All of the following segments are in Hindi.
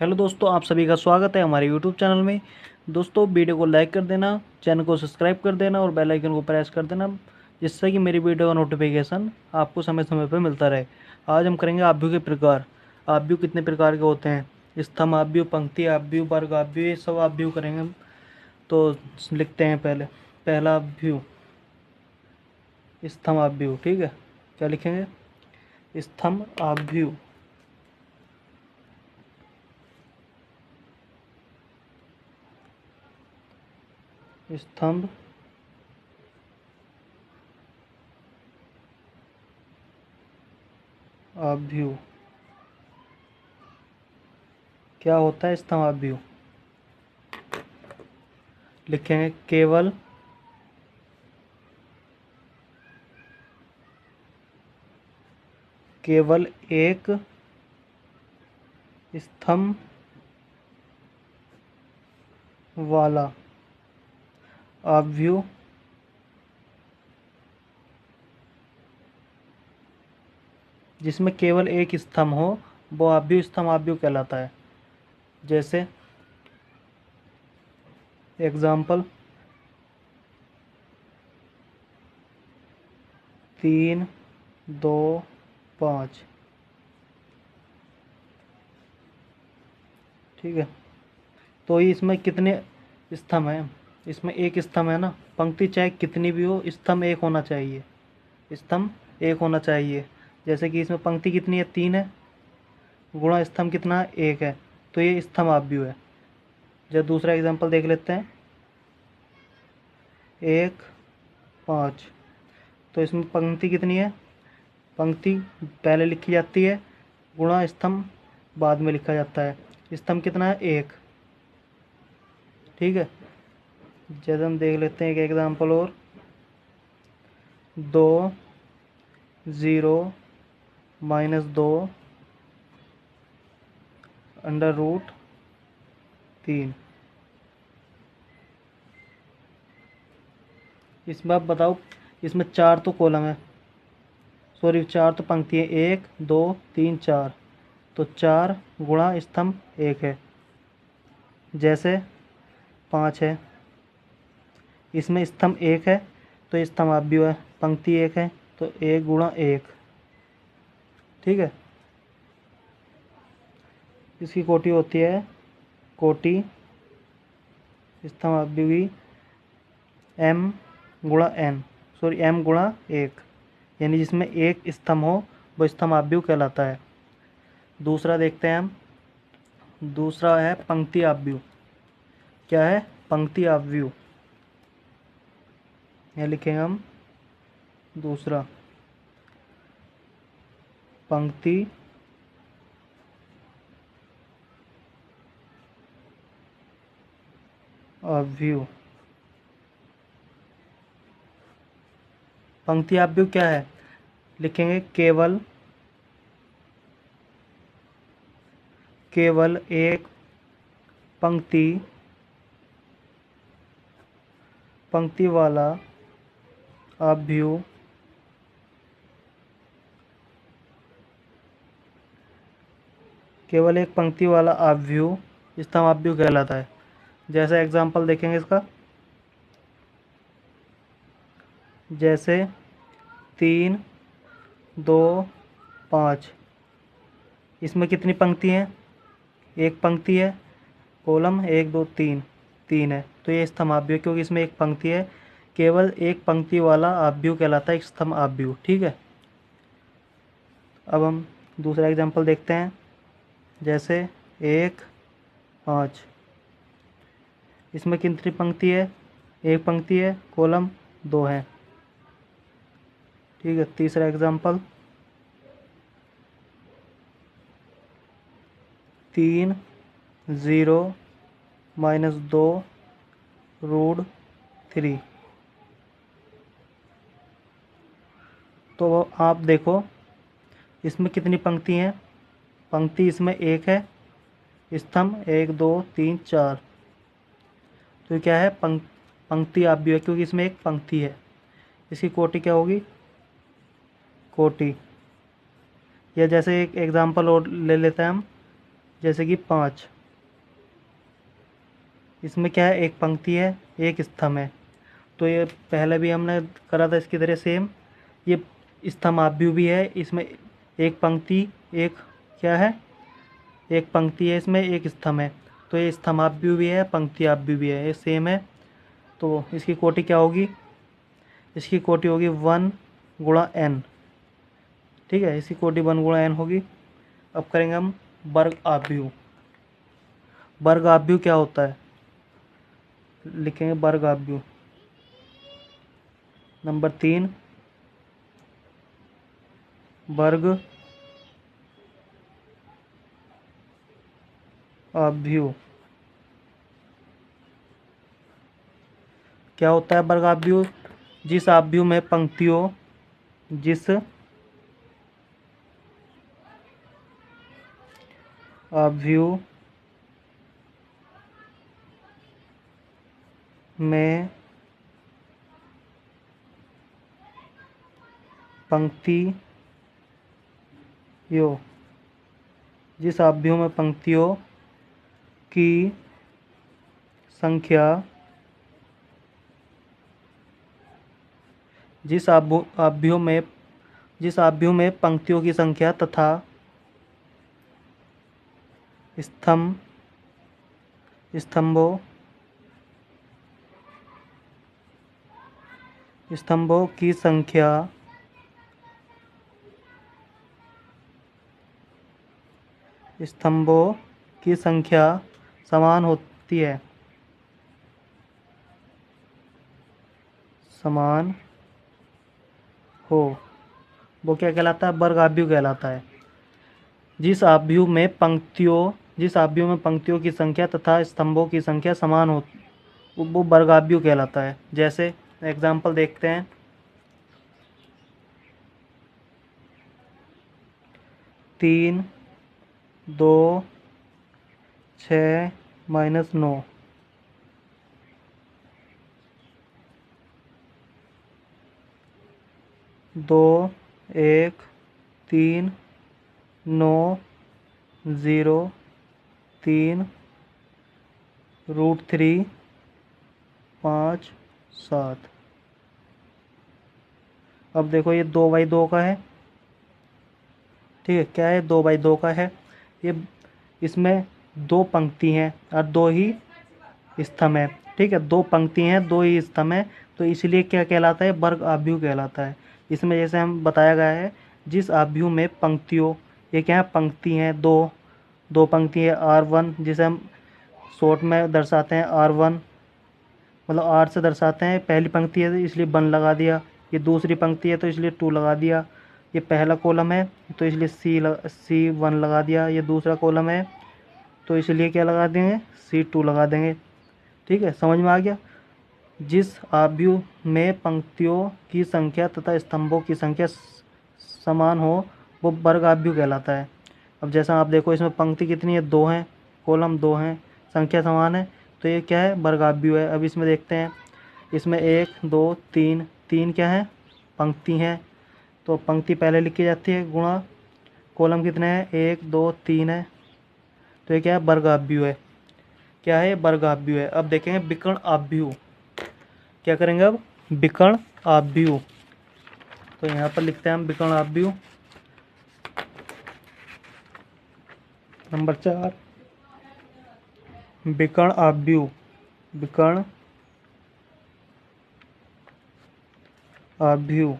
हेलो दोस्तों, आप सभी का स्वागत है हमारे यूट्यूब चैनल में। दोस्तों, वीडियो को लाइक कर देना, चैनल को सब्सक्राइब कर देना और बेल आइकन को प्रेस कर देना, जिससे कि मेरी वीडियो का नोटिफिकेशन आपको समय समय पर मिलता रहे। आज हम करेंगे आव्यूह के प्रकार। आव्यूह कितने प्रकार के होते हैं? स्तंभ आव्यूह, पंक्ति आव्यूह, वर्ग आव्यूह, ये सब आव्यूह करेंगे हम। तो लिखते हैं पहला आव्यूह स्तंभ आव्यूह। ठीक है, क्या लिखेंगे? स्तंभ आव्यूह। स्तंभ आव्यूह क्या होता है? स्तंभ आव्यूह लिखेंगे केवल एक स्तंभ वाला आव्यूह जिसमें केवल एक स्तंभ हो वो आव्यूह स्तंभ आव्यूह कहलाता है। जैसे एग्जाम्पल 3, 2, 5। ठीक है, तो ये इसमें कितने स्तंभ हैं? इसमें एक स्तंभ है ना। पंक्ति चाहे कितनी भी हो, स्तंभ एक होना चाहिए। स्तंभ एक होना चाहिए। जैसे कि इसमें पंक्ति कितनी है? 3 है, गुणा स्तंभ कितना है? 1 है, तो ये स्तंभ आव्यूह है। जब दूसरा एग्जाम्पल देख लेते हैं, 1, 5। तो इसमें पंक्ति कितनी है? पंक्ति पहले लिखी जाती है, गुणा स्तंभ बाद में लिखा जाता है। स्तंभ कितना है? 1। ठीक है, जैसे हम देख लेते हैं एक एग्जाम्पल और, 2, 0, -2 √3। इसमें आप बताओ, इसमें 4 तो कॉलम है, सॉरी 4 तो पंक्ति है। 1, 2, 3, 4, तो 4 गुणा स्तंभ 1 है। जैसे 5 है, इसमें स्तंभ 1 है तो ये स्तंभ आव्यूह है। पंक्ति 1 है तो 1 गुणा 1। ठीक है, इसकी कोटि होती है, कोटि स्तंभ आव्यूह की m गुणा n, सॉरी m गुणा 1, यानी जिसमें एक स्तंभ हो वो स्तंभ आव्यूह कहलाता है। दूसरा देखते हैं हम। दूसरा है पंक्ति आव्यूह। क्या है? पंक्ति आव्यूह। यह लिखेंगे हम दूसरा, पंक्ति आव्यूह। पंक्ति आव्यूह क्या है? लिखेंगे केवल एक पंक्ति वाला आव्यूह केवल एक पंक्ति वाला आव्यूह स्तंभ आव्यूह कहलाता है। जैसे एग्जाम्पल देखेंगे इसका, जैसे 3, 2, 5। इसमें कितनी पंक्ति हैं? एक पंक्ति है, कॉलम 1, 2, 3, 3 है, तो ये स्तंभ आव्यूह, क्योंकि इसमें एक पंक्ति है। केवल एक पंक्ति वाला आव्यूह कहलाता है स्तंभ आव्यूह। ठीक है, अब हम दूसरा एग्जाम्पल देखते हैं। जैसे 1, 5। इसमें कितनी पंक्ति है? एक पंक्ति है, कॉलम 2 है। ठीक है, तीसरा एग्जाम्पल 3, 0, -2 √3। तो आप देखो इसमें कितनी पंक्ति हैं? पंक्ति इसमें 1 है, स्तंभ 1, 2, 3, 4। तो क्या है? पंक्ति आव्यूह है, क्योंकि इसमें एक पंक्ति है। इसकी कोटि क्या होगी? कोटि, या जैसे एक एग्जाम्पल और ले लेते हैं हम। जैसे कि 5। इसमें क्या है, एक पंक्ति है, एक स्तंभ है। तो ये पहले भी हमने करा था इसकी तरह सेम। ये स्तंभाभ्यू भी है, इसमें एक पंक्ति, एक क्या है, एक पंक्ति है, इसमें एक स्तंभ है। तो ये स्तंभाभ्यू भी है, पंक्तियाभ्यू भी है, ये सेम है। तो इसकी कोटि क्या होगी, इसकी कोटि होगी 1 गुणा n। ठीक है, इसकी कोटि 1 गुणा n होगी। अब करेंगे हम वर्ग आभ्यू। वर्ग आभ्यू क्या होता है, लिखेंगे वर्ग आभ्यू। नंबर 3, वर्ग आभ्यू क्या होता है। वर्ग आभ्यू जिस आभ्यू में पंक्तियों, जिस आभ्यू में पंक्तियों, जिस आभ्यू में पंक्तियों की संख्या, जिस आभ्यू में पंक्तियों की संख्या तथा स्तंभों की संख्या समान होती है, समान हो, वो क्या कहलाता है, वर्ग आभ्यू कहलाता है। जिस आभ्यू में पंक्तियों की संख्या तथा स्तंभों की संख्या समान हो, वो वर्ग आभ्यू कहलाता है। जैसे एग्जाम्पल देखते हैं, 3, 2, 6 - 9। 2, 1, 3, 9, 0, 3, √3, 5, 7। अब देखो ये 2/2 का है। ठीक है, क्या है, 2/2 का है। ये इसमें 2 पंक्ति हैं और 2 ही स्तंभ है। ठीक है, 2 पंक्ति हैं, 2 ही स्तंभ है, तो इसलिए क्या कहलाता है, वर्ग आभ्यू कहलाता है। इसमें जैसे हम बताया गया है, जिस आभ्यू में पंक्तियों, ये क्या है, पंक्ति हैं, दो पंक्ति है, R1, जिसे हम शॉर्ट में दर्शाते हैं R1, मतलब R से दर्शाते हैं। पहली पंक्ति है इसलिए 1 लगा दिया, ये दूसरी पंक्ति है तो इसलिए 2 लगा दिया, ये पहला कॉलम है तो इसलिए C1 लगा दिया, ये दूसरा कॉलम है तो इसलिए क्या लगा देंगे, C2 लगा देंगे। ठीक है, समझ में आ गया। जिस आभ्यू में पंक्तियों की संख्या तथा स्तंभों की संख्या समान हो, वो वर्ग आभ्यू कहलाता है। अब जैसा आप देखो, इसमें पंक्ति कितनी है, 2 हैं, कॉलम 2 हैं, संख्या समान है, तो ये क्या है, वर्ग आभ्यू है। अब इसमें देखते हैं, इसमें 1, 2, 3 क्या है, पंक्ति हैं, तो पंक्ति पहले लिखी जाती है, गुणा कॉलम कितने हैं, 1, 2, 3 है, तो ये क्या है, वर्ग आभ्यू है। क्या है, वर्ग आभ्यू है। अब देखेंगे विकर्ण आभ्यू। क्या करेंगे अब, विकर्ण आभ्यू। तो यहाँ पर लिखते हैं हम विकर्ण आभ्यू। नंबर 4, विकर्ण आभ्यू। विकर्ण आभ्यू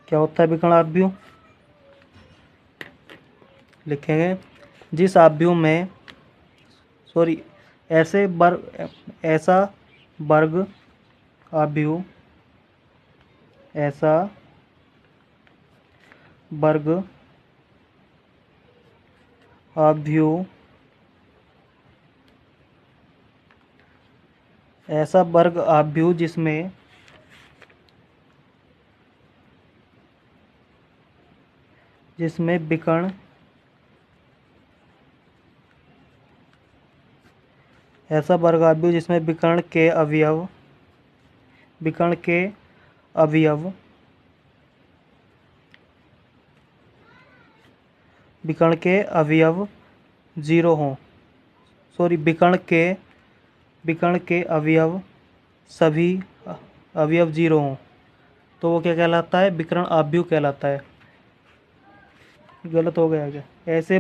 क्या होता है, विकर्ण आभ्यू लिखेंगे, जिस आभ्यू में ऐसा वर्ग आभ्यू, ऐसा वर्ग आभ्यू, ऐसा वर्ग आभ्यू जिसमें विकर्ण, ऐसा वर्ग आभ्यू जिसमें विकर्ण के अवयव विकर्ण के अवयव जीरो हों, सॉरी विकर्ण के अवयव सभी अवयव जीरो हों, तो वो क्या कहलाता है? विकर्ण आव्यूह कहलाता है। गलत हो गया क्या? ऐसे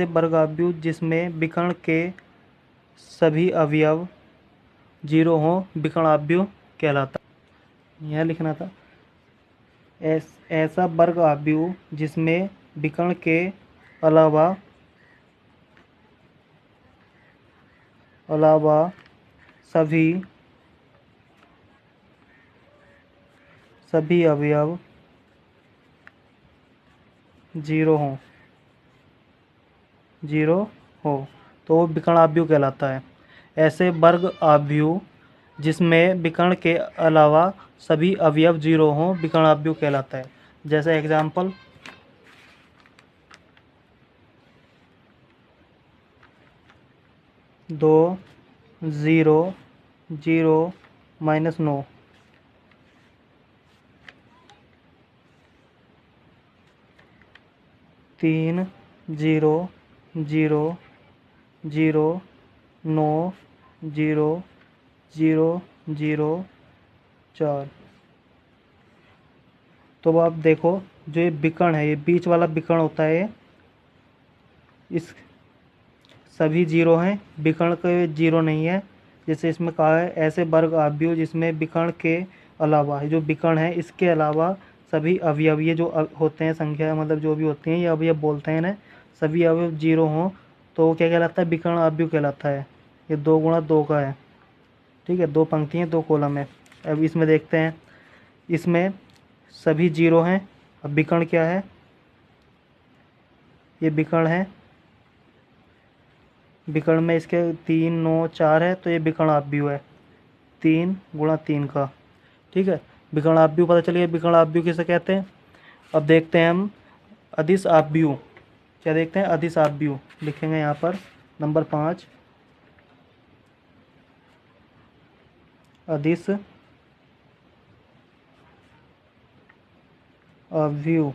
वर्ग आव्यूह जिसमें विकर्ण के सभी अवयव जीरो हों विकर्ण आव्यूह कहलाता है। यह लिखना था, ऐसा वर्ग आव्यूह जिसमें विकर्ण के अलावा सभी अवयव जीरो हो तो वो विकर्ण आव्यूह कहलाता है। ऐसे वर्ग आव्यूह जिसमें विकर्ण के अलावा सभी अवयव जीरो हों विकर्ण आव्यूह कहलाता है। जैसे एग्जाम्पल, 2 0 0 -9, 3 0 0 0 9 0 0 0 4। तो अब आप देखो, जो ये विकर्ण है, ये बीच वाला विकर्ण होता है, इस सभी जीरो हैं, विकर्ण के जीरो नहीं है। जैसे इसमें कहा है ऐसे वर्ग आव्यूह जिसमें विकर्ण के अलावा, जो विकर्ण है इसके अलावा सभी अवयव, ये जो होते हैं संख्या, मतलब जो भी होती हैं ये अवयव बोलते हैं ना, सभी अवयव जीरो हों तो वो क्या कहलाता है? विकर्ण आव्यूह कहलाता है। ये 2 गुणा 2 का है, ठीक है, 2 पंक्ति हैं 2 कॉलम है। अब इसमें देखते हैं, इसमें सभी जीरो हैं। अब विकर्ण क्या है? ये विकर्ण है, विकर्ण में इसके 3 9 4 है, तो ये विकर्ण आव्यूह है 3 गुणा 3 का, ठीक है। विकर्ण आव्यूह पता चलिए विकर्ण आव्यूह किसे कहते हैं। अब देखते हैं हम अदिश आव्यूह। क्या देखते हैं? अदिश आव्यूह लिखेंगे यहाँ पर नंबर 5, अदिश आव्यूह।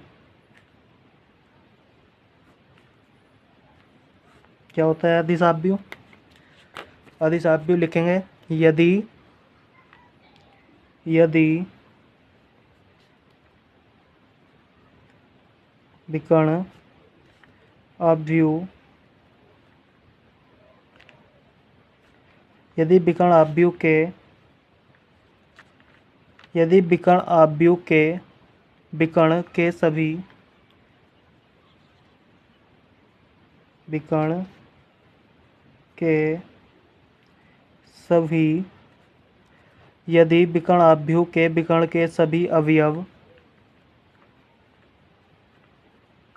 क्या होता है अदिश आव्यूह? अदिश आव्यूह लिखेंगे यदि विकर्ण आव्यूह यदि विकर्ण आव्यूह के विकर्ण के सभी यदि विकर्ण आव्यूह के विकर्ण के सभी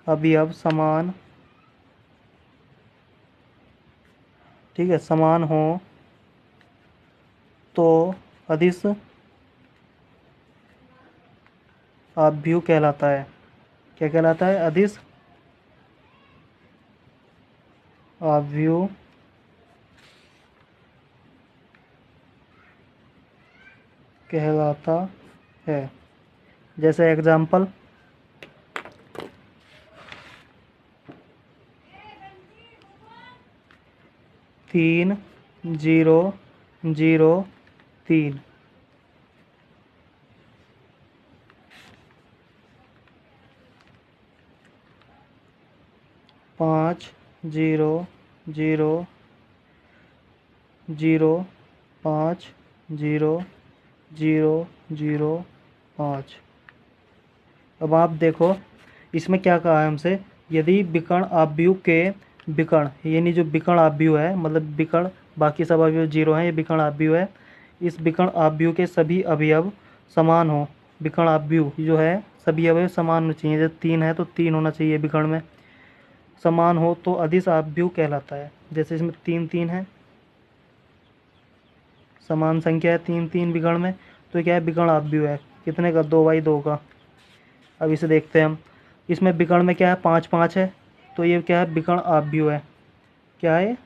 अवयव समान, ठीक है, समान हो तो अदिश आव्यूह कहलाता है। क्या कहलाता है? अदिश आव्यूह कहलाता है। जैसे एग्जाम्पल, 3 0 0 3, 5 0 0 0 5 0 0 0 5। अब आप देखो इसमें क्या कहा है हमसे, यदि विकर्ण आव्यूह के विकर्ण, यानी जो विकर्ण आव्यूह है, मतलब विकर्ण बाकी सब अवयव जीरो हैं, ये विकर्ण आव्यूह है, इस विकर्ण आव्यूह के सभी अवयव समान हो। विकर्ण आव्यूह जो है सभी अवयव समान होने चाहिए, जब 3 है तो 3 होना चाहिए विकर्ण में, समान हो तो अदिश आव्यूह कहलाता है। जैसे इसमें 3 3 है, समान संख्या है 3 3 विकर्ण में, तो क्या है? विकर्ण आव्यूह है। कितने का? 2/2 का। अब इसे देखते हैं हम, इसमें विकर्ण में क्या है? 5 5 है, तो ये क्या है? विकर्ण आव्यूह है। क्या है?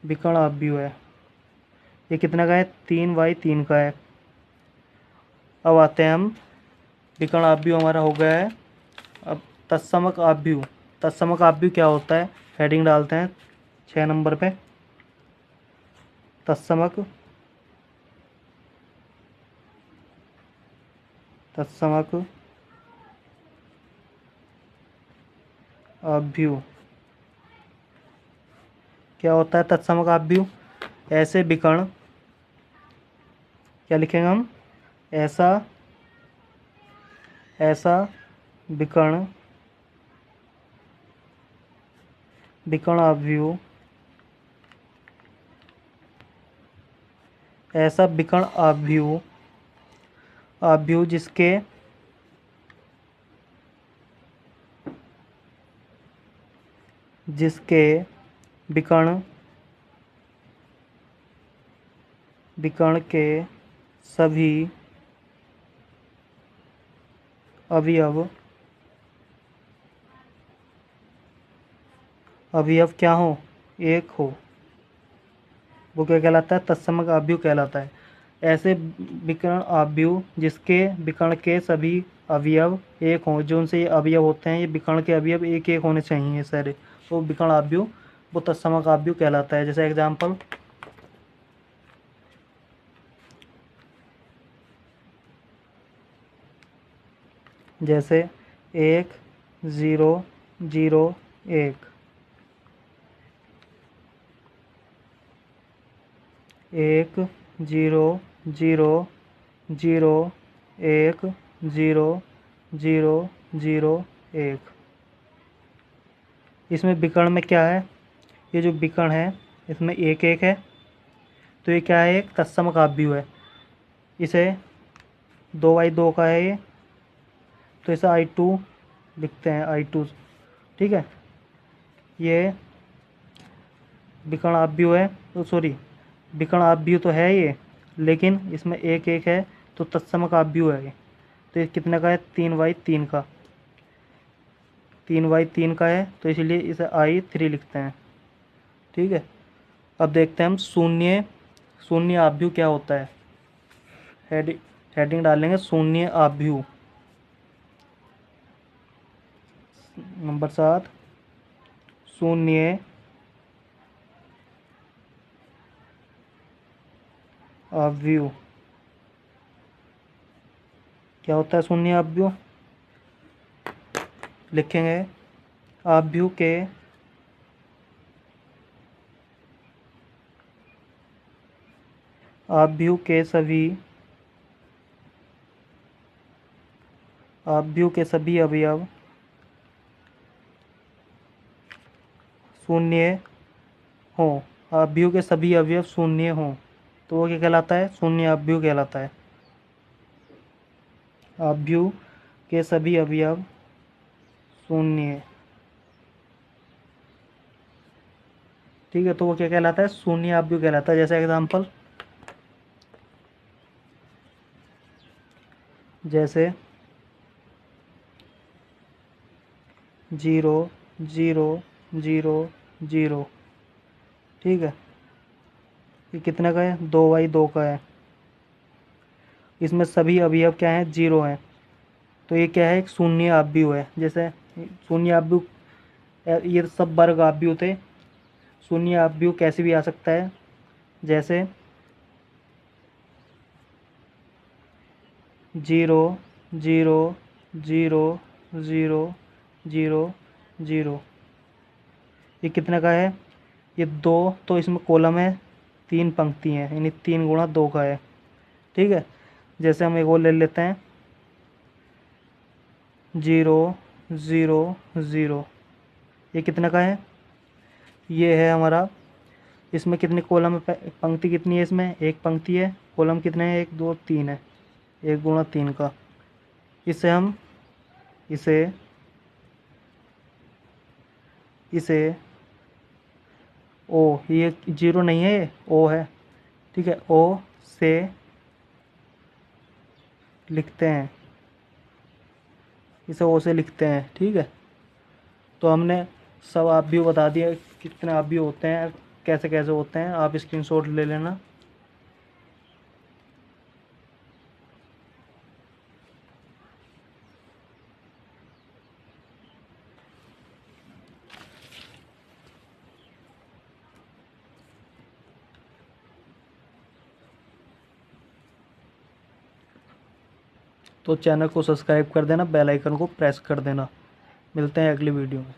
विकर्ण आव्यूह है। ये कितने का है? 3/3 का है। अब आते हैं हम, विकर्ण आव्यूह हमारा हो गया है अब तत्समक आव्यूह, तत्समक आव्यूह क्या होता है, हेडिंग डालते हैं 6 नंबर पे। तत्समक तत्समक आव्यूह क्या होता है। तत्समक आव्यूह ऐसे विकर्ण, क्या लिखेंगे हम, ऐसा ऐसा विकर्ण, विकर्ण आव्यूह, ऐसा विकर्ण आव्यूह, आव्यूह जिसके जिसके विकर्ण विकर्ण के सभी अवयव अवयव क्या हो, एक हो, वो क्या कहलाता है, तत्समक आव्यूह कहलाता है। ऐसे विकर्ण आव्यूह जिसके विकर्ण के सभी अवयव एक हों, जो उनसे ये अवयव होते हैं, ये विकर्ण के अवयव एक एक होने चाहिए सारे, तो विकर्ण आव्यूह वो तत्समक आव्यूह कहलाता है। जैसे एग्जाम्पल, जैसे 1 0 0 1, 1 0 0 0 1 0 0 0 1। इसमें विकर्ण में क्या है, ये जो विकर्ण है इसमें एक एक है, तो ये क्या है, एक तत्समक आव्यूह है। इसे 2/2 का है ये, तो इसे I2 लिखते हैं, I2, ठीक है। ये विकर्ण आव्यूह है, तो सॉरी, विकर्ण आव्यूह तो है ये, लेकिन इसमें एक एक है, तो तत्समक आव्यूह है ये। तो ये कितने का है, 3/3 का, 3/3 का है, तो इसलिए इसे I3 लिखते हैं, ठीक है। अब देखते हैं हम शून्य, शून्य आव्यूह क्या होता है। हेडिंग डालेंगे शून्य आव्यूह। नंबर 7, शून्य आव्यूह क्या होता है। शून्य आव्यूह लिखेंगे, आव्यूह के आव्यूह के सभी आव्यूह के सभी अवयव शून्य हों, आव्यूह के सभी अवयव शून्य हों, तो वो क्या कहलाता है, शून्य आव्यूह कहलाता है। आव्यूह के सभी अवयव शून्य, ठीक है, तो वो क्या कहलाता है, शून्य आव्यूह कहलाता है। जैसे एग्जांपल, जैसे 0 0 0 0, ठीक है। ये कितने का है, 2/2 का है। इसमें सभी अवयव क्या हैं, 0 हैं, तो ये क्या है, एक शून्य आव्यूह है। जैसे शून्य आव्यूह, ये सब वर्ग आव्यूह थे, शून्य आव्यूह कैसे भी आ सकता है। जैसे 0 0 0 0 0 0, ये कितने का है, ये 2, तो इसमें कॉलम है, 3 पंक्ति हैं, यानी 3 × 2 का है, ठीक है। जैसे हम एक और ले लेते हैं, 0 0 0, ये कितने का है, ये है हमारा, इसमें कितने कॉलम है, पंक्ति कितनी है, इसमें एक पंक्ति है, कॉलम कितने हैं, 1 2 3 है, 1 × 3 का। इसे हम इसे इसे ओ, ये 0 नहीं है, ये ओ है, ठीक है, ओ से लिखते हैं, इसे ओ से लिखते हैं, ठीक है। तो हमने सब आव्यूह बता दिया, कितने आव्यूह होते हैं, कैसे कैसे होते हैं, आप स्क्रीनशॉट ले लेना। तो चैनल को सब्सक्राइब कर देना, बेल आइकन को प्रेस कर देना। मिलते हैं अगली वीडियो में।